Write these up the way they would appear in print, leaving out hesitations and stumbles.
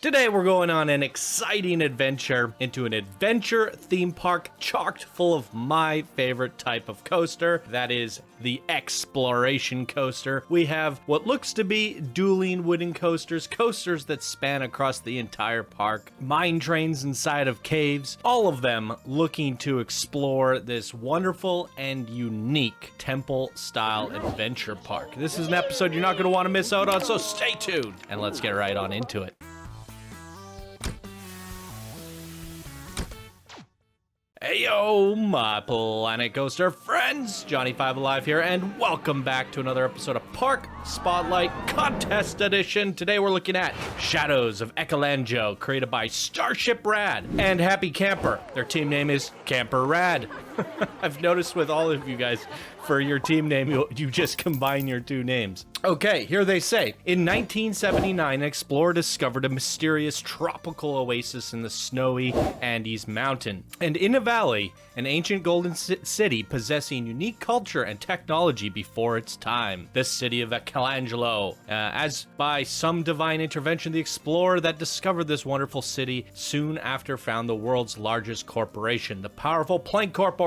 Today we're going on an exciting adventure into an adventure theme park chocked full of my favorite type of coaster. That is the exploration coaster. We have what looks to be dueling wooden coasters, coasters that span across the entire park, mine trains inside of caves, all of them looking to explore this wonderful and unique temple-style adventure park. This is an episode you're not going to want to miss out on, so stay tuned and let's get right on into it. Heyo, my Planet Coaster friends! Johnny Five Alive here, and welcome back to another episode of Park Spotlight Contest Edition. Today we're looking at Shadows of Ekelanjo, created by Starship Rad and HappyCamper. Their team name is Camper Rad. I've noticed with all of you guys, for your team name, you just combine your two names. Okay, here they say, in 1979, an explorer discovered a mysterious tropical oasis in the snowy Andes mountain. And in a valley, an ancient golden city possessing unique culture and technology before its time. The city of Ekelanjo. As by some divine intervention, the explorer that discovered this wonderful city soon after found the world's largest corporation, the powerful Planecorp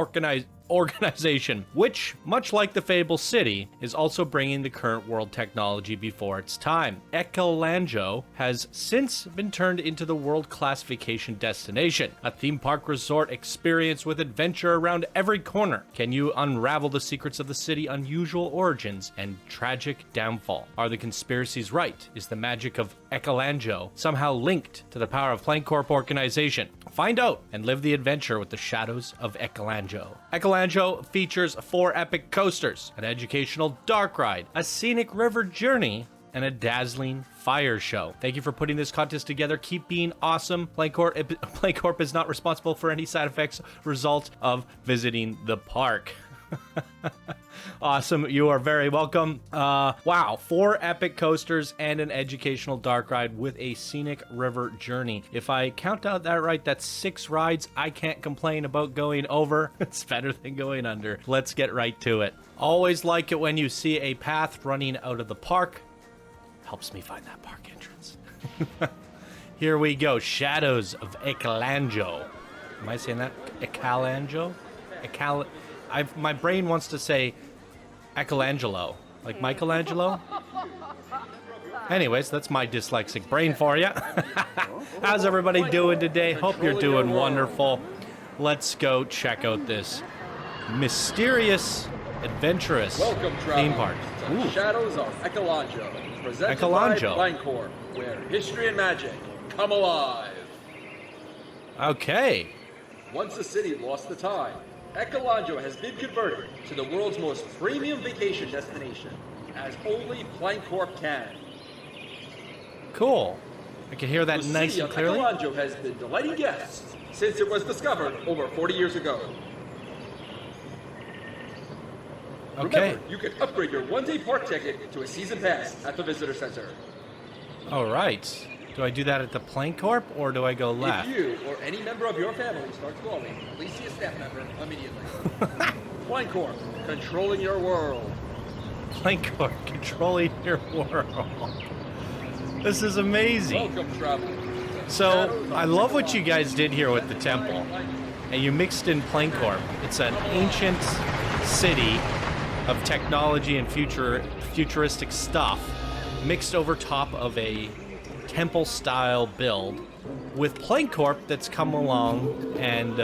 organization, which, much like the Fable City, is also bringing the current world technology before its time. Ekelanjo has since been turned into the world-class vacation destination, a theme park resort experience with adventure around every corner. Can you unravel the secrets of the city's unusual origins and tragic downfall? Are the conspiracies right? Is the magic of Ekelanjo somehow linked to the power of Planecorp organization? Find out and live the adventure with the Shadows of Ekelanjo. Ekelanjo features 4 epic coasters, an educational dark ride, a scenic river journey, and a dazzling fire show. Thank you for putting this contest together. Keep being awesome. Planecorp is not responsible for any side effects result of visiting the park. Awesome. You are very welcome. Wow. 4 epic coasters and an educational dark ride with a scenic river journey. If I count out that right, that's 6 rides. I can't complain about going over. It's better than going under. Let's get right to it. Always like it when you see a path running out of the park. Helps me find that park entrance. Here we go. Shadows of Ekelanjo. Am I saying that? Ekelanjo? My brain wants to say Ekelangelo, like Michelangelo. Anyways, that's my dyslexic brain for you. How's everybody doing today? Hope you're doing wonderful. Let's go check out this mysterious, adventurous theme park. Ooh. Shadows of Ekelanjo, presented by Planecorp, where history and magic come alive. Okay. Once the city lost the time, Ekelanjo has been converted to the world's most premium vacation destination, as only Planecorp can. Cool. I can hear that nice and clearly. Ekelanjo has been delighting guests since it was discovered over 40 years ago. Okay. Remember, you can upgrade your one-day park ticket to a season pass at the visitor center. All right. Do I do that at the Planecorp, or do I go left? If you or any member of your family starts glowing, please see a staff member immediately. Planecorp, controlling your world. Planecorp, controlling your world. This is amazing. Welcome, traveler. So, I love what you guys did here with the temple. And you mixed in Planecorp. It's an ancient city of technology and futuristic stuff mixed over top of a temple-style build with Planecorp that's come along and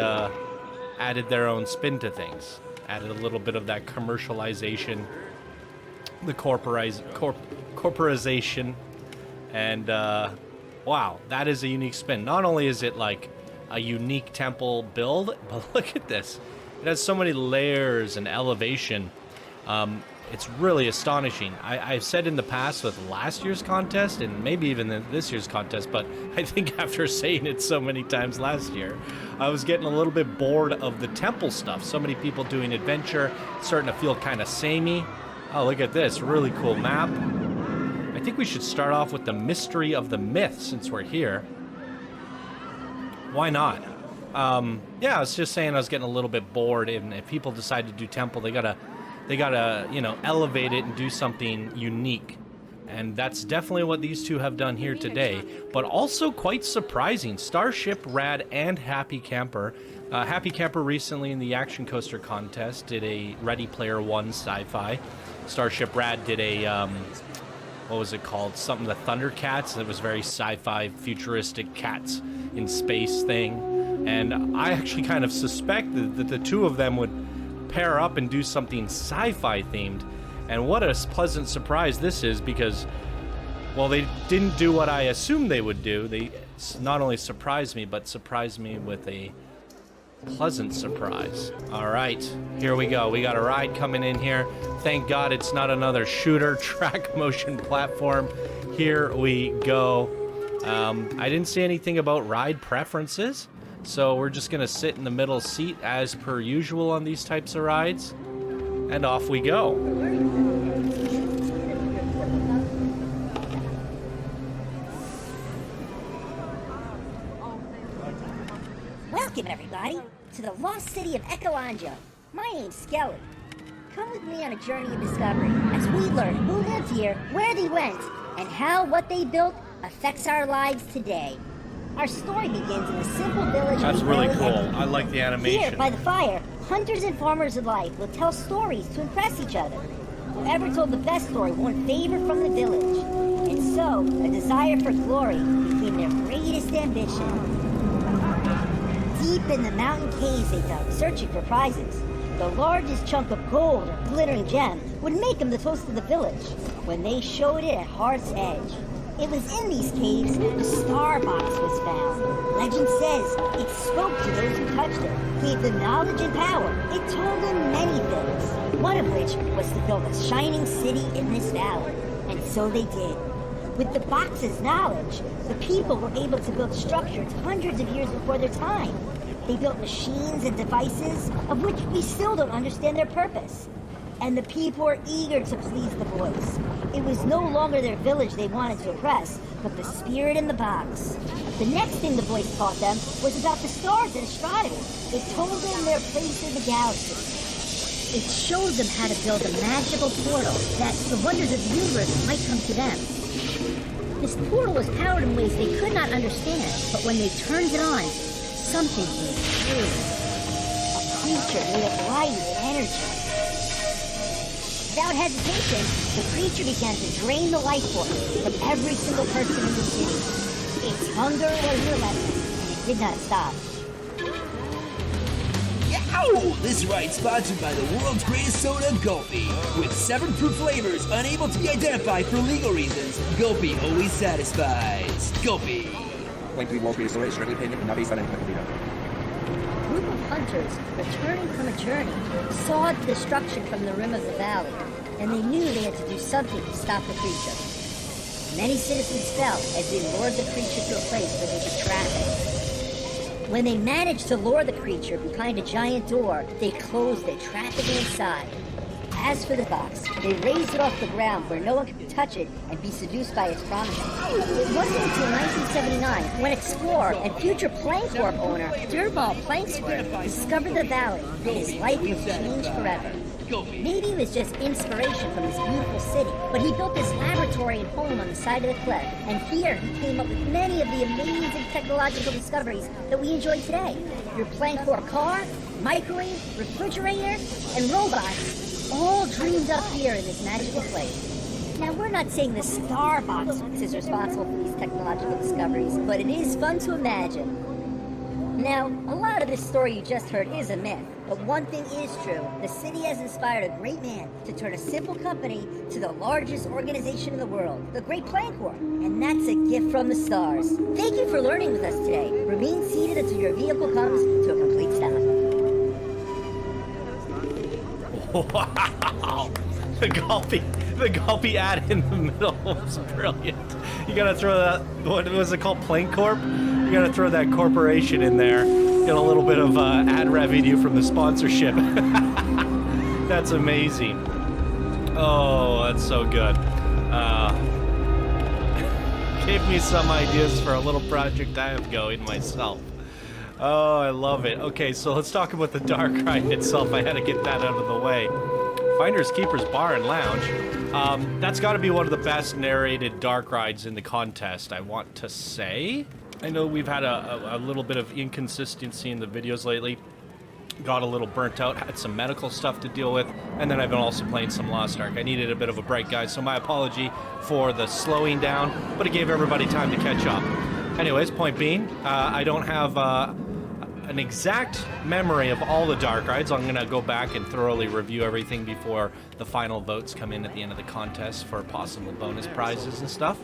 added their own spin to things. Added a little bit of that commercialization, the corporization, and wow, that is a unique spin. Not only is it like a unique temple build, but look at this. It has so many layers and elevation. It's really astonishing. I've said in the past with last year's contest, and maybe even this year's contest, but I think after saying it so many times last year, I was getting a little bit bored of the temple stuff. So many people doing adventure, starting to feel kind of samey. Oh, look at this, really cool map. I think we should start off with the mystery of the myth since we're here. Why not? Yeah, I was just saying I was getting a little bit bored, and if people decide to do temple, they gotta, you know, elevate it and do something unique. And that's definitely what these two have done here today, but also quite surprising. Starship, Rad, and HappyCamper. HappyCamper recently in the Action Coaster contest did a Ready Player One sci-fi. Starship Rad did a, what was it called? Something, the Thundercats. It was very sci-fi, futuristic cats in space thing. And I actually kind of suspected that the two of them would pair up and do something sci-fi themed. And what a pleasant surprise this is, because, well, they didn't do what I assumed they would do. They not only surprised me, but surprised me with a pleasant surprise. All right, here we go. We got a ride coming in here. Thank God it's not another shooter track motion platform. Here we go. I didn't see anything about ride preferences, so we're just gonna sit in the middle seat as per usual on these types of rides, and off we go. Welcome, everybody, to the lost city of Ekelanjo. My name's Skelly. Come with me on a journey of discovery as we learn who lived here, where they went, and how what they built affects our lives today. Our story begins in a simple village. That's really cool. I like the animation. Here, by the fire, hunters and farmers alike will tell stories to impress each other. Whoever told the best story won favor from the village. And so, a desire for glory became their greatest ambition. Deep in the mountain caves they dug, searching for prizes. The largest chunk of gold or glittering gem would make them the toast of the village when they showed it at Heart's Edge. It was in these caves the star box was found. Legend says it spoke to those who touched it, gave them knowledge and power. It told them many things, one of which was to build a shining city in this valley. And so they did. With the box's knowledge, the people were able to build structures hundreds of years before their time. They built machines and devices of which we still don't understand their purpose. And the people were eager to please the boys. It was no longer their village they wanted to oppress, but the spirit in the box. The next thing the boys taught them was about the stars and astronomy. It told them their place in the galaxy. It showed them how to build a magical portal that the wonders of the universe might come to them. This portal was powered in ways they could not understand, but when they turned it on, something came through. A creature made of light and energy. Without hesitation, the creature began to drain the life force from every single person in the city. Its hunger was relentless, and it did not stop. Yow! This ride's sponsored by the world's greatest soda, Gulpy. With 7 fruit flavors unable to be identified for legal reasons, Gulpy always satisfies. Gulpy. A group of hunters, returning from a journey, saw the destruction from the rim of the valley, and they knew they had to do something to stop the creature. Many citizens fell as they lured the creature to a place where they could trap it. When they managed to lure the creature behind a giant door, they closed it, trapping it inside. As for the box, they raised it off the ground where no one could touch it and be seduced by its promises. It wasn't until 1979 when explorer and future Plank Corp owner Dirtball Planksford discovered the valley and his life was changed forever. Maybe it was just inspiration from this beautiful city, but he built this laboratory and home on the side of the cliff, and here he came up with many of the amazing technological discoveries that we enjoy today. Your Plank Corp car, microwave, refrigerator, and robots all dreamed up here in this magical place. Now, we're not saying the Starbucks is responsible for these technological discoveries, but it is fun to imagine. Now, a lot of this story you just heard is a myth, but one thing is true. The city has inspired a great man to turn a simple company to the largest organization in the world, the Great Plank Corp, and that's a gift from the stars. Thank you for learning with us today. Remain seated until your vehicle comes to a complete stop. Wow! The Gulpy ad in the middle was brilliant. You gotta throw that, what was it called, Plank Corp? You gotta throw that corporation in there. Get a little bit of ad revenue from the sponsorship. That's amazing. Oh, that's so good. Gave me some ideas for a little project I have going myself. Oh, I love it. Okay, so let's talk about the dark ride itself. I had to get that out of the way. Finders Keepers Bar and Lounge. That's got to be one of the best narrated dark rides in the contest, I want to say. I know we've had a little bit of inconsistency in the videos lately. Got a little burnt out, had some medical stuff to deal with, and then I've been also playing some Lost Ark. I needed a bit of a break, guys, so my apology for the slowing down, but it gave everybody time to catch up. Anyways, point being, I don't have an exact memory of all the dark rides. I'm going to go back and thoroughly review everything before the final votes come in at the end of the contest for possible bonus prizes and stuff.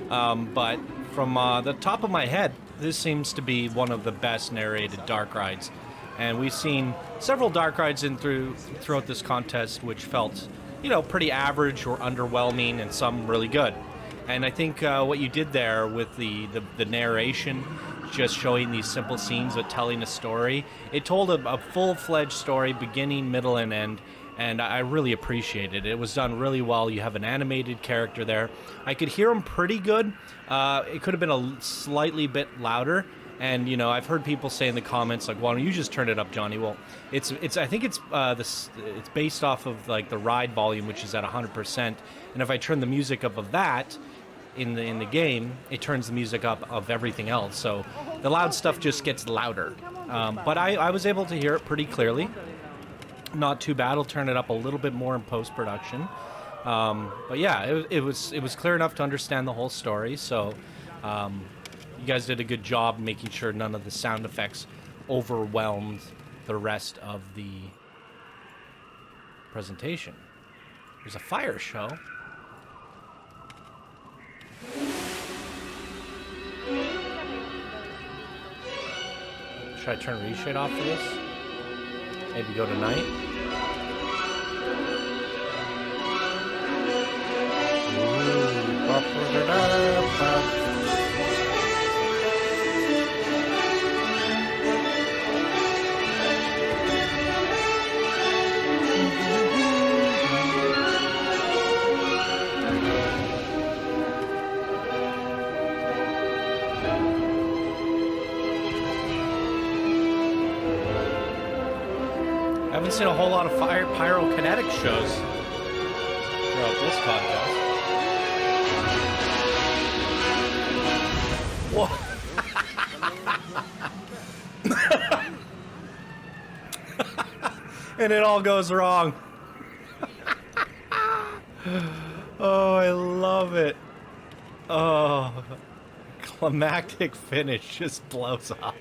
But from the top of my head, this seems to be one of the best narrated dark rides. And we've seen several dark rides throughout this contest which felt, you know, pretty average or underwhelming, and some really good. And I think what you did there with the narration, just showing these simple scenes but telling a story, it told a full-fledged story, beginning, middle, and end. And I really appreciate it. It was done really well. You have an animated character there. I could hear him pretty good. It could have been a slightly bit louder. And, you know, I've heard people say in the comments, like, why don't you just turn it up, Johnny? Well, I think it's based off of, like, the ride volume, which is at 100%. And if I turn the music up of that in the game, it turns the music up of everything else. So the loud stuff just gets louder. But I was able to hear it pretty clearly. Not too bad. I'll turn it up a little bit more in post-production. But yeah, it was clear enough to understand the whole story. So you guys did a good job making sure none of the sound effects overwhelmed the rest of the presentation. There's a fire show. Should I turn reshade off for this? Maybe go to night? I haven't seen a whole lot of pyrokinetic shows throughout this contest. Whoa. And it all goes wrong. Oh, I love it. Oh, climactic finish just blows up.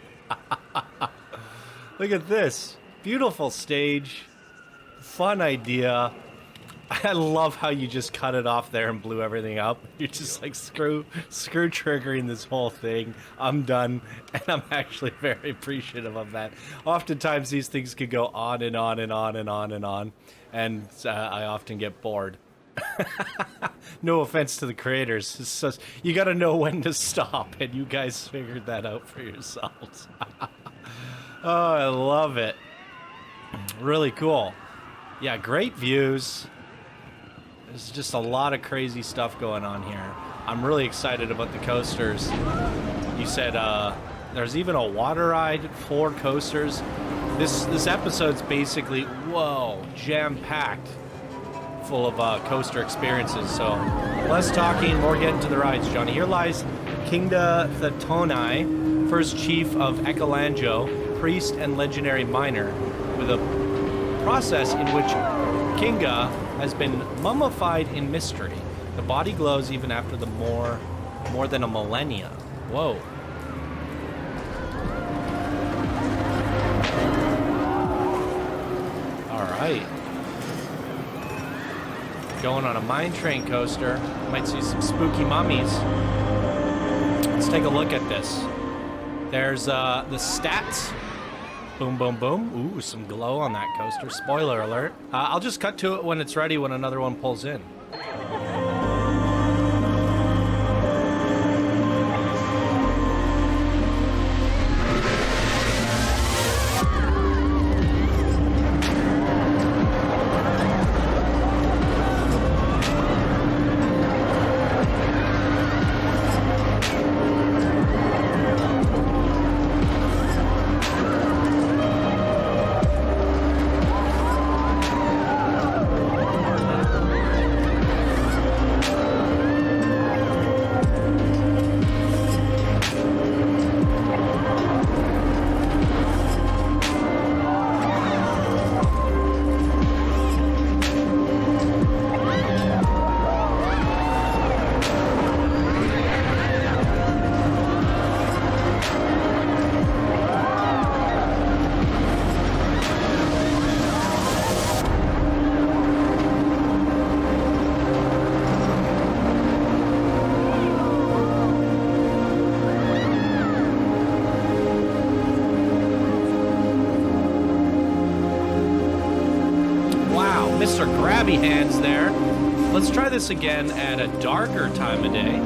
Look at this. Beautiful stage, fun idea. I love how you just cut it off there and blew everything up. You're just like, screw triggering this whole thing. I'm done, and I'm actually very appreciative of that. Oftentimes these things could go on and on and on and on and on, and I often get bored. No offense to the creators. It's just, you got to know when to stop, and you guys figured that out for yourselves. Oh, I love it. Really cool. Yeah, great views. There's just a lot of crazy stuff going on here. I'm really excited about the coasters. You said there's even a water ride, 4 coasters. This episode's basically, whoa, jam-packed full of coaster experiences. So less talking, more getting to the rides, Johnny. Here lies Kingda Thatonai, first chief of Ekelanjo, priest and legendary miner, with a process in which Kinga has been mummified in mystery. The body glows even after the more than a millennia. Whoa. All right. Going on a mine train coaster. Might see some spooky mummies. Let's take a look at this. There's the stats. Boom, boom, boom. Ooh, some glow on that coaster. Spoiler alert. I'll just cut to it when it's ready, when another one pulls in. Mr. Grabby Hands there. Let's try this again at a darker time of day.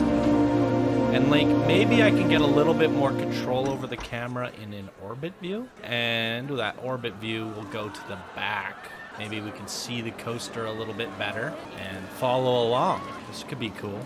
And like, maybe I can get a little bit more control over the camera in an orbit view. And with that orbit view, we'll go to the back. Maybe we can see the coaster a little bit better and follow along. This could be cool.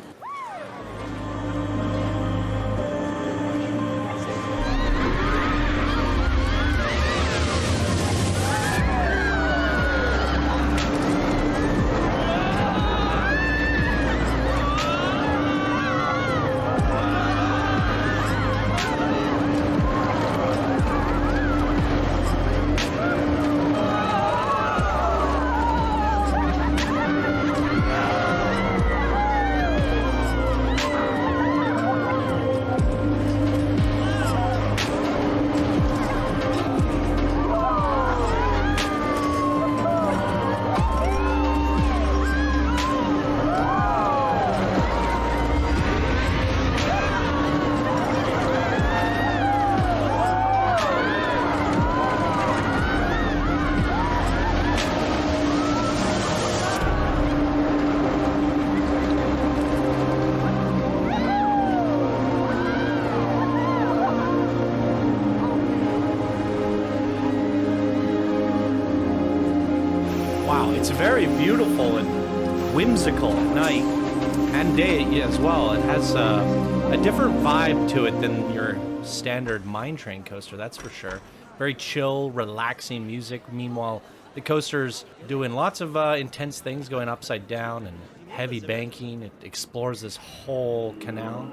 It's very beautiful and whimsical at night and day as well. It has a different vibe to it than your standard mine train coaster, that's for sure. Very chill, relaxing music. Meanwhile, the coaster's doing lots of intense things, going upside down and heavy banking. It explores this whole canal,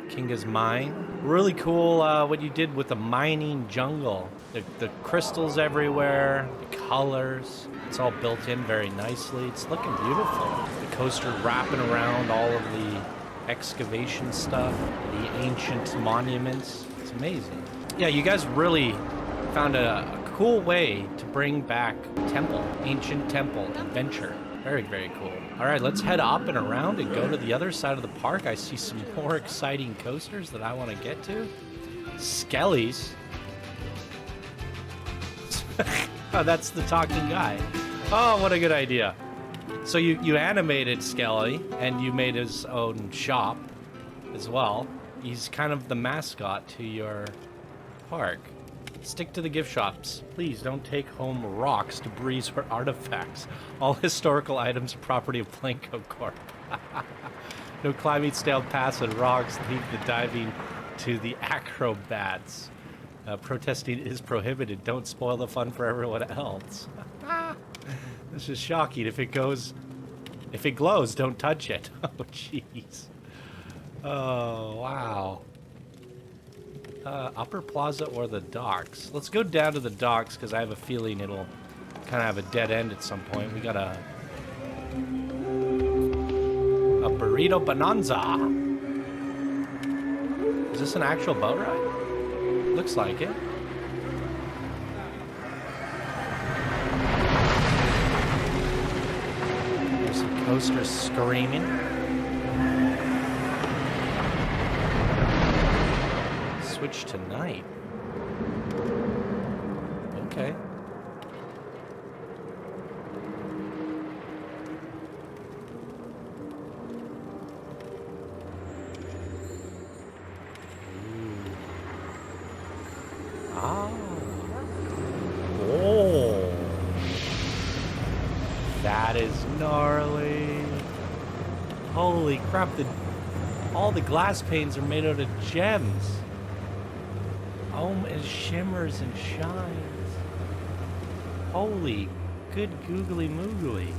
Kinga's Mine. Really cool what you did with the mining jungle. The crystals everywhere, the colors. It's all built in very nicely. It's looking beautiful. The coaster wrapping around all of the excavation stuff, the ancient monuments. It's amazing. Yeah, you guys really found a cool way to bring back temple, ancient temple adventure. Very, very cool. All right, let's head up and around and go to the other side of the park. I see some more exciting coasters that I want to get to. Skellies. Oh, that's the talking guy. Oh, what a good idea. So you animated Skelly, and you made his own shop as well. He's kind of the mascot to your park. Stick to the gift shops. Please don't take home rocks, debris, or artifacts. All historical items are property of Planko Corp. No climbing, stale paths, and rocks. Leave the diving to the acrobats. Protesting is prohibited. Don't spoil the fun for everyone else. This is shocking. If it glows, don't touch it. Oh, jeez. Oh, wow. Upper Plaza or the docks? Let's go down to the docks because I have a feeling it'll kind of have a dead end at some point. We got a burrito bonanza. Is this an actual boat ride? Looks like it. There's some coasters screaming. Switch to night. Okay. Ah. Oh. That is gnarly. Holy crap, all the glass panes are made out of gems. Oh, it shimmers and shines. Holy good googly moogly.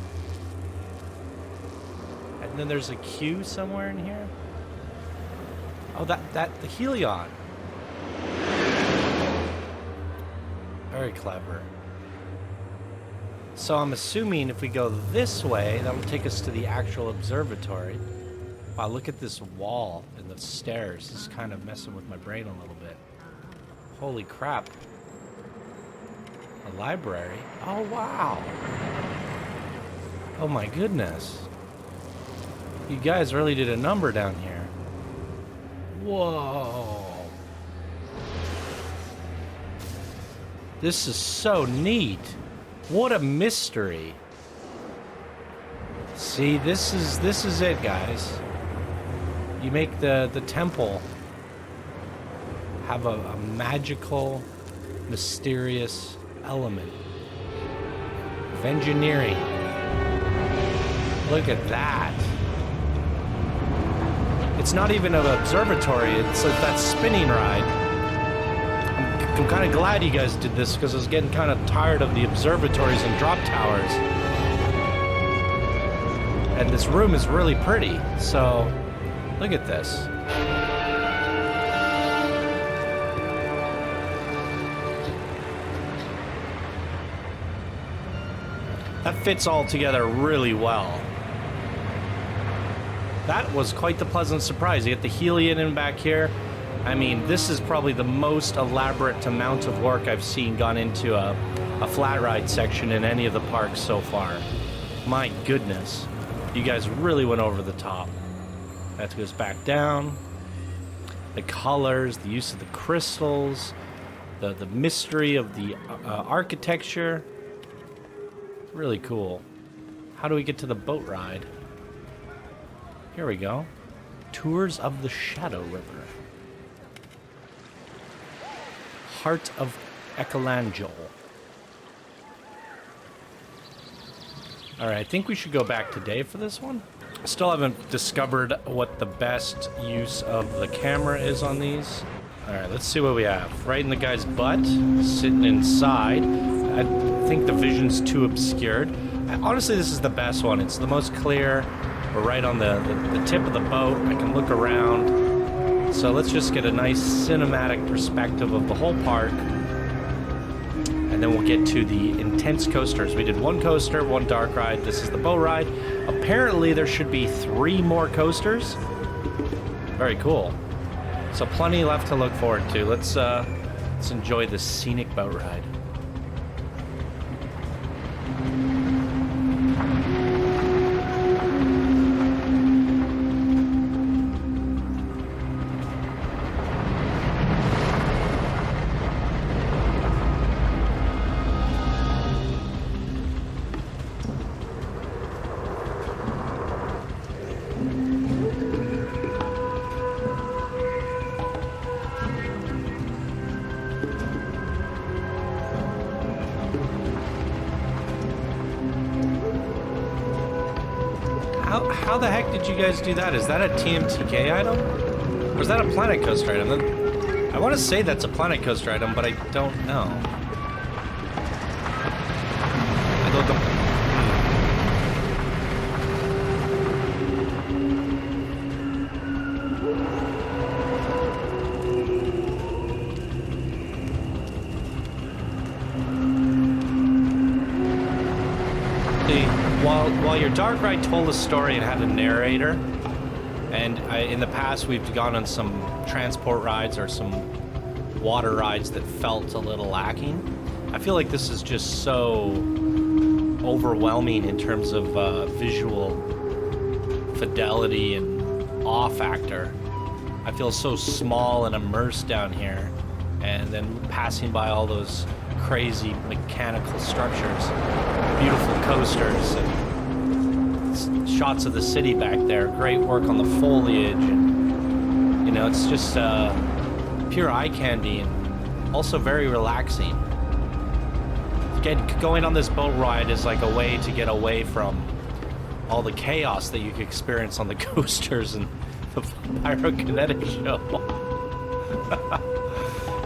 And then there's a queue somewhere in here. Oh, the Helion. Very clever. So I'm assuming if we go this way, that'll take us to the actual observatory. Wow, look at this wall and the stairs. This is kind of messing with my brain a little bit. Holy crap. A library? Oh, wow. Oh my goodness. You guys really did a number down here. Whoa. This is so neat. What a mystery. See, this is it, guys. You make the temple have a magical, mysterious element of engineering. Look at that. It's not even an observatory, it's like that spinning ride. I'm kind of glad you guys did this because I was getting kind of tired of the observatories and drop towers. And this room is really pretty, so look at this. That fits all together really well. That was quite the pleasant surprise. You get the Helion in back here. I mean, this is probably the most elaborate amount of work I've seen gone into a flat ride section in any of the parks so far. My goodness. You guys really went over the top. That goes back down. The colors, the use of the crystals, the mystery of the architecture. Really cool. How do we get to the boat ride? Here we go. Tours of the Shadow River. Heart of Ekelanjo. Alright, I think we should go back today for this one. Still haven't discovered what the best use of the camera is on these. Alright, let's see what we have. Right in the guy's butt, sitting inside. I think the vision's too obscured. Honestly, this is the best one. It's the most clear. We're right on the tip of the boat. I can look around. So let's just get a nice cinematic perspective of the whole park. And then we'll get to the intense coasters. We did one coaster, one dark ride. This is the boat ride. Apparently there should be 3 more coasters. Very cool. So plenty left to look forward to. Let's enjoy the scenic boat ride. How the heck did you guys do that? Is that a TMTK item? Or is that a Planet Coaster item? I want to say that's a Planet Coaster item, but I don't know. I don't know. While your dark ride told a story and had a narrator, and in the past we've gone on some transport rides or some water rides that felt a little lacking, I feel like this is just so overwhelming in terms of visual fidelity and awe factor. I feel so small and immersed down here, and then passing by all those crazy mechanical structures, beautiful coasters, and shots of the city back there. Great work on the foliage, and you know, it's just pure eye candy and also very relaxing. Going on this boat ride is like a way to get away from all the chaos that you could experience on the coasters and the pyrokinetic show.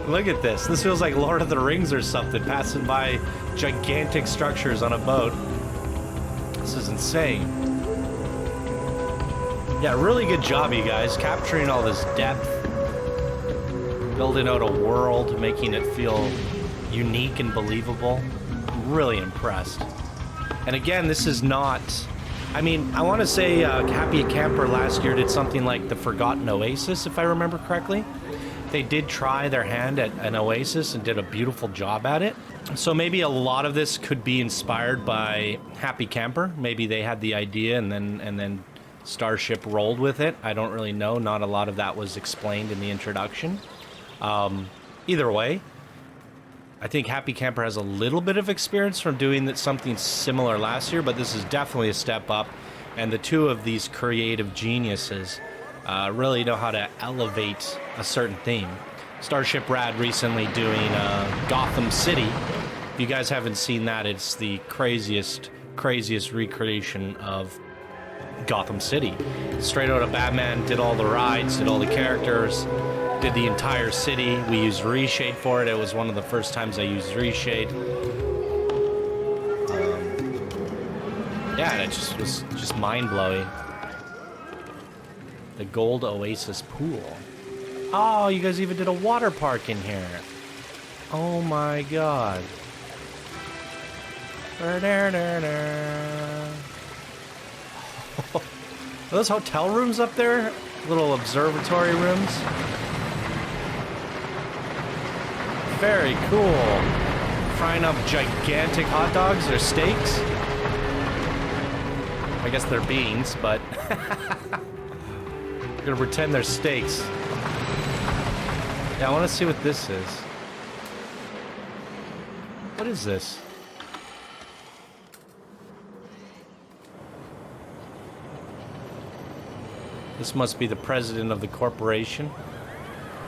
Look at this. This feels like Lord of the Rings or something, passing by gigantic structures on a boat. This is insane. Yeah, really good job, you guys, capturing all this depth, building out a world, making it feel unique and believable. I'm really impressed. And again, this is not... I mean, I want to say HappyCamper last year did something like the Forgotten Oasis, if I remember correctly. They did try their hand at an oasis and did a beautiful job at it. So maybe a lot of this could be inspired by HappyCamper. Maybe they had the idea and then Starship rolled with it. I don't really know. Not a lot of that was explained in the introduction. Either way, I think HappyCamper has a little bit of experience from doing something similar last year, but this is definitely a step up. And the two of these creative geniuses really know how to elevate a certain theme. Starship Rad recently doing Gotham City. If you guys haven't seen that, it's the craziest recreation of Gotham City. Straight out of Batman, did all the rides, did all the characters, did the entire city. We used reshade for it. It was one of the first times I used reshade. Yeah, and it was just mind-blowing. The Gold Oasis Pool. Oh, you guys even did a water park in here. Oh my god. Are those hotel rooms up there? Little observatory rooms? Very cool. Frying up gigantic hot dogs or steaks? I guess they're beans, but I'm gonna pretend they're steaks. Yeah, I want to see what this is. What is this? This must be the president of the corporation.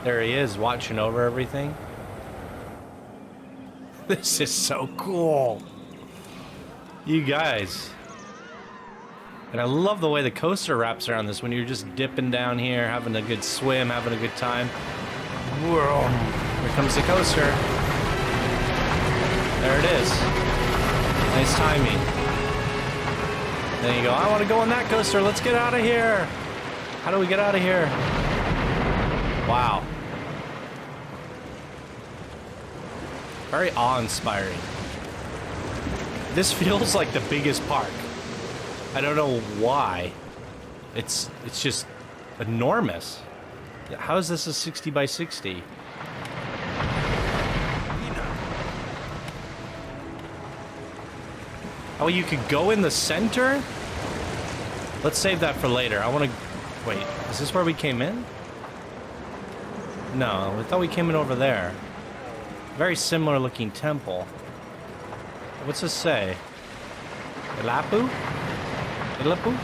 There he is, watching over everything. This is so cool. You guys. And I love the way the coaster wraps around this when you're just dipping down here, having a good swim, having a good time. Whoa. Here comes the coaster. There it is. Nice timing. Then you go, I want to go on that coaster. Let's get out of here. How do we get out of here? Wow. Very awe-inspiring. This feels like the biggest park. I don't know why. It's just enormous. How is this a 60 by 60? Oh, you could go in the center? Let's save that for later. I want to... Wait, is this where we came in? No, I thought we came in over there. Very similar looking temple. What's this say? Ilapu? Ilapu?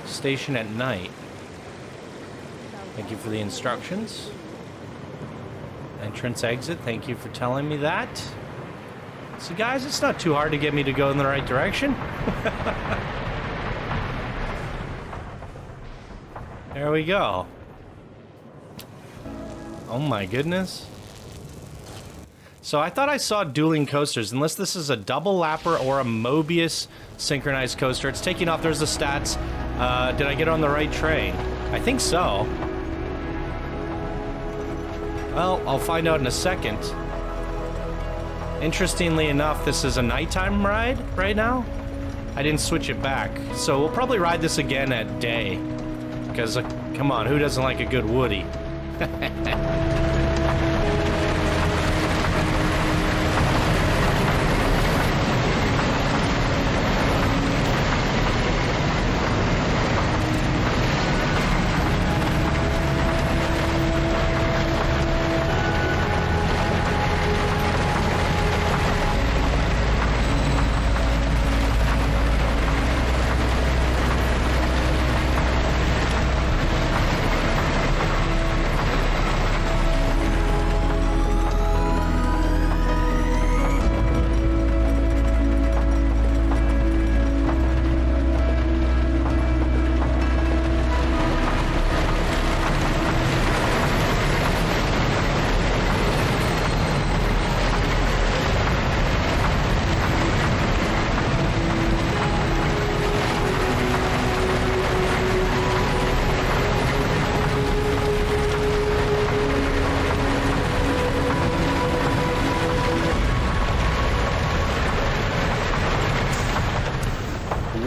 Station at night. Thank you for the instructions. Entrance exit, thank you for telling me that. So guys, it's not too hard to get me to go in the right direction. There we go. Oh my goodness. So I thought I saw dueling coasters, unless this is a double lapper or a Mobius synchronized coaster. It's taking off, there's the stats. Did I get on the right train? I think so. Well, I'll find out in a second. Interestingly enough, this is a nighttime ride right now. I didn't switch it back. So we'll probably ride this again at day. Because, come on, who doesn't like a good Woody?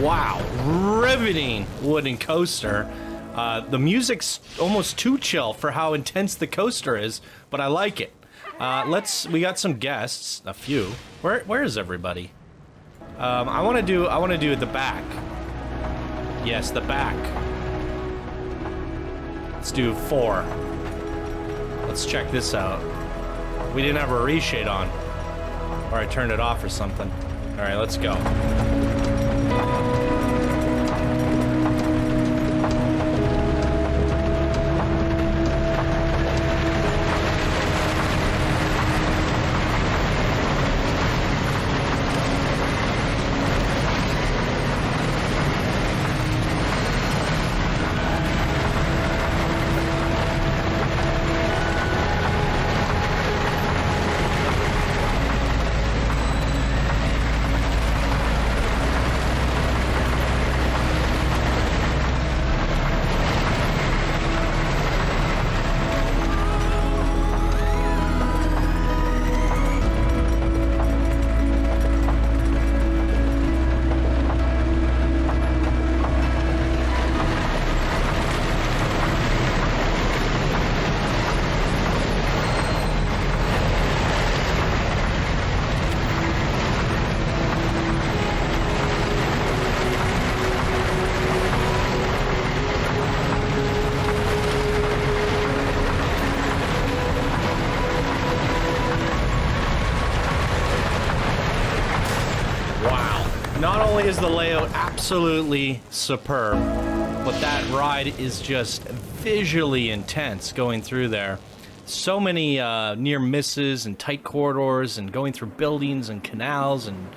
Wow, riveting wooden coaster. The music's almost too chill for how intense the coaster is, but I like it. We got some guests, a few. Where is everybody? I want to do the back. Yes, the back. Let's do 4. Let's check this out. We didn't have a reshade on, or I turned it off or something. All right, let's go. only is the layout absolutely superb, but that ride is just visually intense going through there. So many near misses and tight corridors and going through buildings and canals and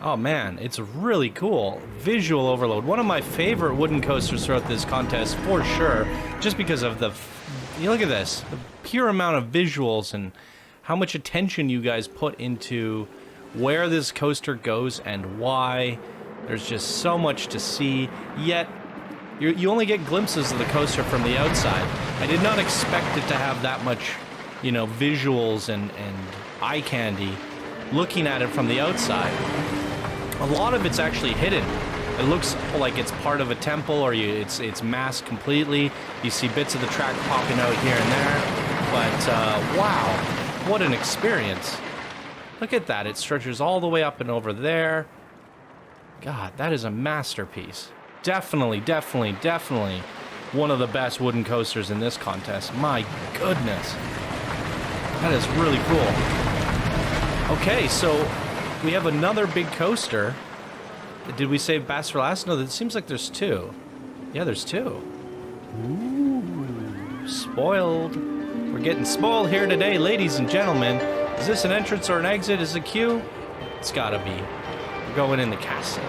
oh man, it's really cool. Visual overload. One of my favorite wooden coasters throughout this contest for sure, just because of the, you look at this, the pure amount of visuals and how much attention you guys put into where this coaster goes and why. There's just so much to see, yet you only get glimpses of the coaster from the outside. I did not expect it to have that much, you know, visuals and eye candy looking at it from the outside. A lot of it's actually hidden. It looks like it's part of a temple, or it's masked completely. You see bits of the track popping out here and there, but wow, what an experience. Look at that, it stretches all the way up and over there. God, that is a masterpiece. Definitely one of the best wooden coasters in this contest. My goodness. That is really cool. Okay, so we have another big coaster. Did we save Bass for last? No, it seems like there's two. Yeah, there's two. Ooh, spoiled. We're getting spoiled here today, ladies and gentlemen. Is this an entrance or an exit? Is it a queue? It's gotta be. We're going in the castle.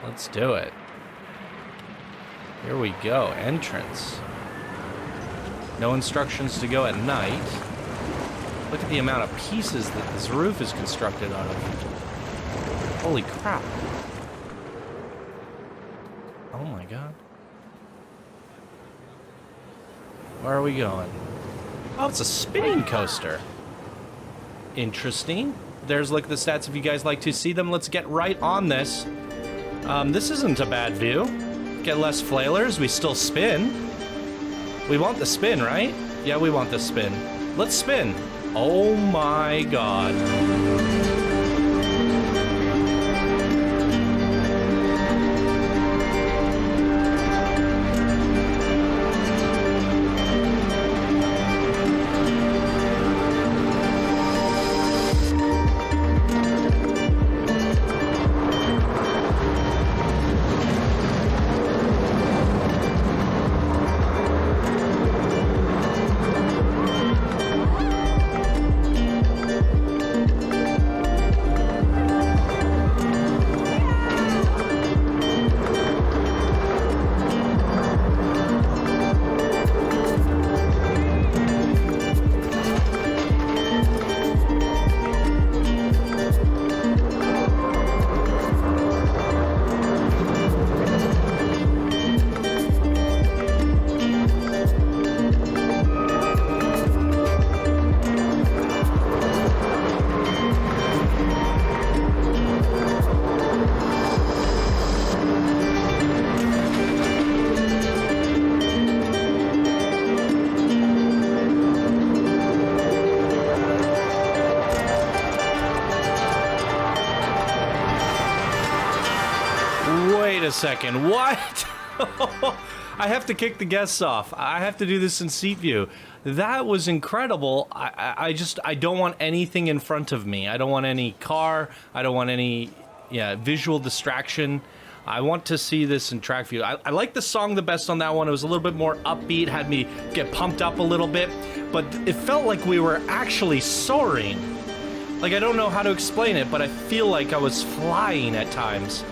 Let's do it. Here we go. Entrance. No instructions to go at night. Look at the amount of pieces that this roof is constructed out of. Holy crap. Oh my god. Where are we going? Oh, it's a spinning coaster. Interesting. There's like the stats if you guys like to see them. Let's get right on this. This isn't a bad view. Get less flailers, we still spin. We want the spin, right? Yeah, we want the spin. Let's spin. Oh my god. Wait a second, what? I have to kick the guests off. I have to do this in seat view. That was incredible. I don't want anything in front of me. I don't want any car. I don't want any visual distraction. I want to see this in track view. I like the song the best on that one. It was a little bit more upbeat, had me get pumped up a little bit, but it felt like we were actually soaring. Like, I don't know how to explain it, but I feel like I was flying at times.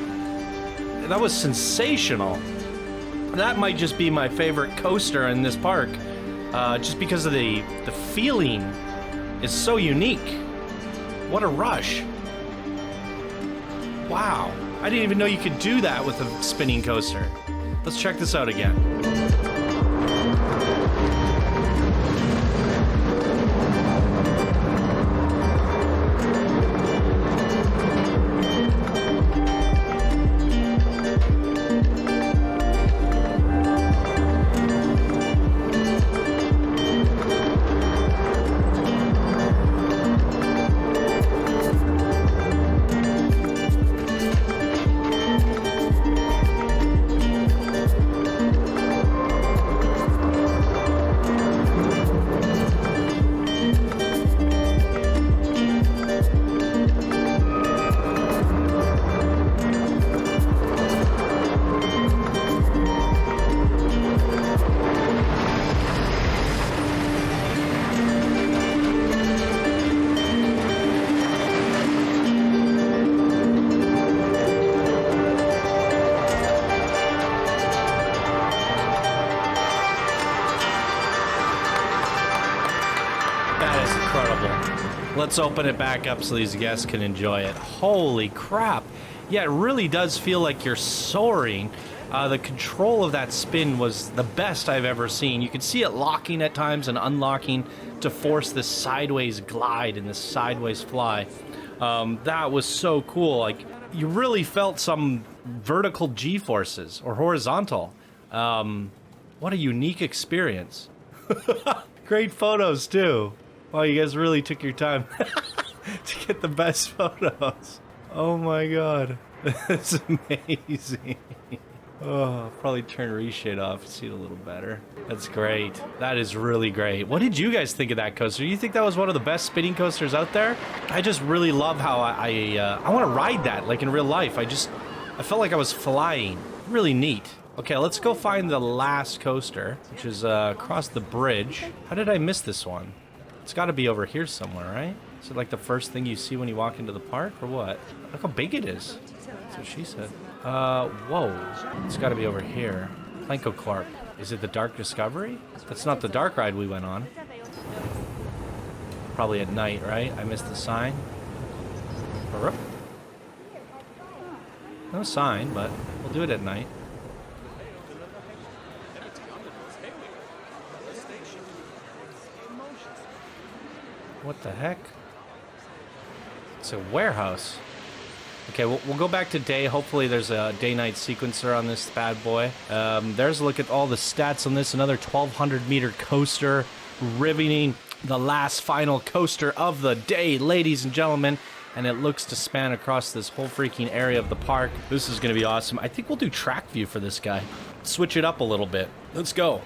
That was sensational. That might just be my favorite coaster in this park, just because of the feeling is so unique. What a rush. Wow. I didn't even know you could do that with a spinning coaster. Let's check this out again. was incredible. Let's open it back up so these guests can enjoy it. Holy crap. Yeah, it really does feel like you're soaring. The control of that spin was the best I've ever seen. You could see it locking at times and unlocking to force this sideways glide and this sideways fly. That was so cool. Like, you really felt some vertical G-forces or horizontal. What a unique experience. Great photos too. Wow, you guys really took your time to get the best photos. Oh my god. That's amazing. Oh, I'll probably turn reshade off to see it a little better. That's great. That is really great. What did you guys think of that coaster? You think that was one of the best spinning coasters out there? I just really love how I want to ride that, like in real life. I felt like I was flying. Really neat. Okay, let's go find the last coaster, which is across the bridge. How did I miss this one? It's got to be over here somewhere, right? Is it like the first thing you see when you walk into the park, or what? Look how big it is. That's what she said. Whoa. It's got to be over here. Planko Corp. Is it the Dark Discovery? That's not the dark ride we went on. Probably at night, right? I missed the sign. No sign, but we'll do it at night. What the heck? It's a warehouse. Okay, we'll go back to day. Hopefully there's a day-night sequencer on this bad boy. There's a look at all the stats on this. Another 1,200-meter coaster, riveting the last final coaster of the day, ladies and gentlemen. And it looks to span across this whole freaking area of the park. This is going to be awesome. I think we'll do track view for this guy. Switch it up a little bit. Let's go.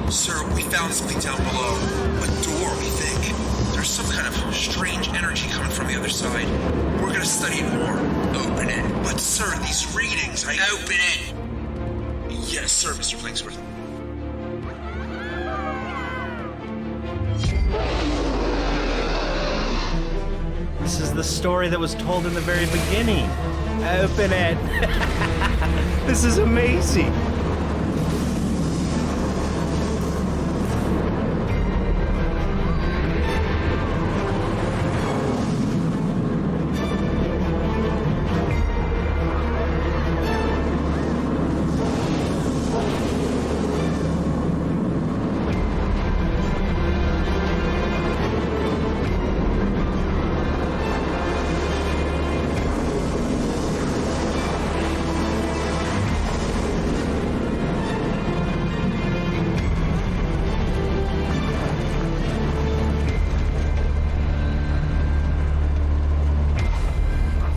Sir, we found something down below. A door, we think. There's some kind of strange energy coming from the other side. We're gonna study it more. Open it. But sir, these readings, Open it! Yes, sir, Mr. Flangsworth. This is the story that was told in the very beginning. Open it. This is amazing.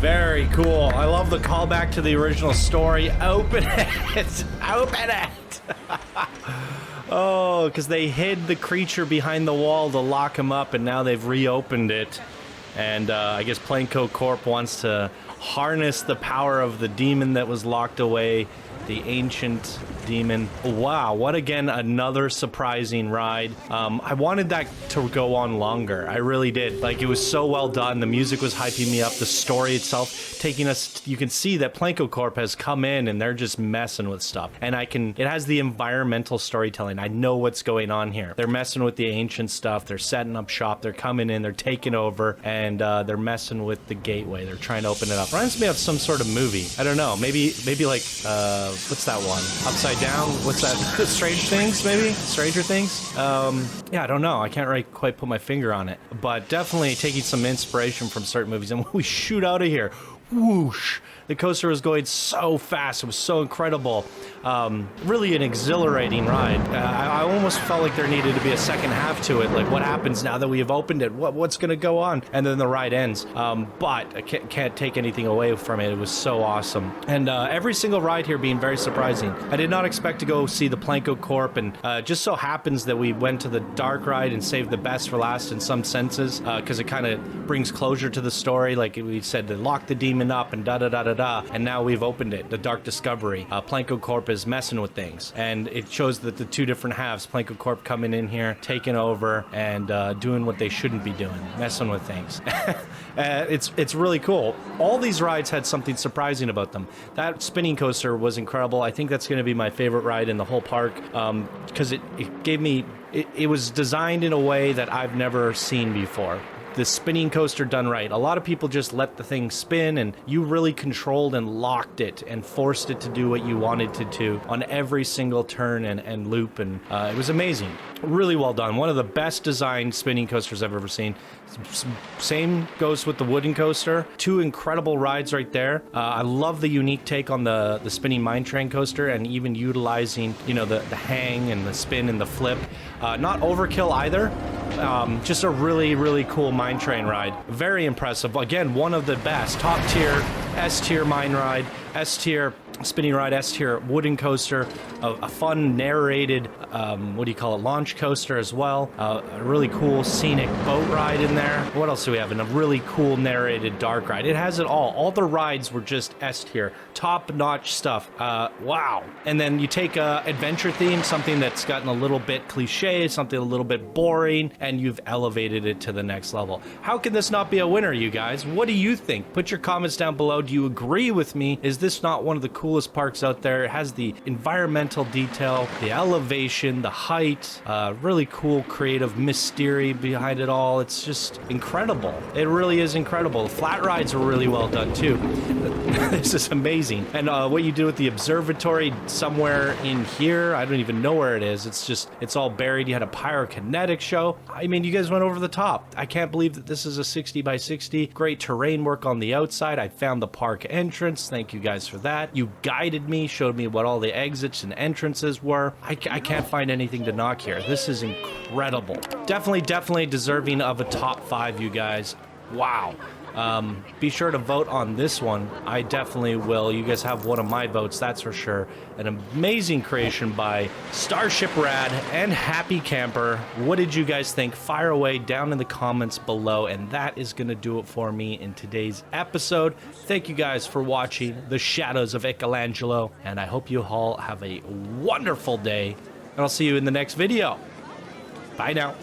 Very cool. I love the callback to the original story. Open it! Open it! Oh, because they hid the creature behind the wall to lock him up, and now they've reopened it. And I guess Planko Corp wants to harness the power of the demon that was locked away, the ancient demon. Wow, what again, another surprising ride. I wanted that to go on longer. I really did. Like, it was so well done. The music was hyping me up. The story itself taking us, you can see that Planko Corp has come in and they're just messing with stuff. And it has the environmental storytelling. I know what's going on here. They're messing with the ancient stuff. They're setting up shop. They're coming in. They're taking over, and they're messing with the gateway. They're trying to open it up. Reminds me of some sort of movie. I don't know. Maybe like, what's that one? Upside Down? What's that? Strange Things, maybe? Stranger Things? Yeah, I don't know. I can't really quite put my finger on it. But definitely taking some inspiration from certain movies. And when we shoot out of here, whoosh, the coaster was going so fast. It was so incredible. Really an exhilarating ride. I almost felt like there needed to be a second half to it. Like, what happens now that we have opened it? What's going to go on? And then the ride ends. But I can't take anything away from it. It was so awesome. And every single ride here being very surprising. I did not expect to go see the Planko Corp, and just so happens that we went to the dark ride and saved the best for last in some senses, because it kind of brings closure to the story. Like we said, to lock the demon teaming up and da-da-da-da-da, and now we've opened it, the Dark Discovery. Planko Corp is messing with things, and it shows that the two different halves, Planko Corp coming in here, taking over, and doing what they shouldn't be doing, messing with things. It's really cool. All these rides had something surprising about them. That spinning coaster was incredible. I think that's going to be my favorite ride in the whole park, because it gave me... It was designed in a way that I've never seen before. The spinning coaster done right. A lot of people just let the thing spin, and you really controlled and locked it and forced it to do what you wanted it to on every single turn and loop, and it was amazing. Really well done. One of the best designed spinning coasters I've ever seen. Same goes with the wooden coaster. Two incredible rides right there. I love the unique take on the spinning mine train coaster, and even utilizing, you know, the hang and the spin and the flip. Not overkill either. Just a really, really cool mine train ride. Very impressive. Again, one of the best. Top tier, S tier mine ride, S tier spinning ride, S tier wooden coaster, a fun narrated, what do you call it, launch coaster as well. A really cool scenic boat ride in there. What else do we have? And a really cool narrated dark ride. It has it all. All the rides were just S tier. Top notch stuff. Wow. And then you take a adventure theme, something that's gotten a little bit cliche, something a little bit boring, and you've elevated it to the next level. How can this not be a winner, you guys? What do you think? Put your comments down below. Do you agree with me? Is this not one of the coolest parks out there? It has the environmental detail, the elevation, the height, really cool creative mystery behind it all. It's just incredible. It really is incredible. The flat rides are really well done too. This is amazing. And what you do with the observatory somewhere in here, I don't even know where it is. It's all buried. You had a pyrokinetic show. I mean, you guys went over the top. I can't believe that this is a 60 by 60. Great terrain work on the outside. I found the park entrance. Thank you guys for that. You guided me, showed me what all the exits and entrances were. I can't find anything to knock here. This is incredible. Definitely deserving of a top 5, you guys. Wow. Be sure to vote on this one. I definitely will. You guys have one of my votes, that's for sure. An amazing creation by Starship Rad and HappyCamper. What did you guys think? Fire away down in the comments below, and that is going to do it for me in today's episode. Thank you guys for watching The Shadows of Ekelanjo, and I hope you all have a wonderful day, and I'll see you in the next video. Bye now.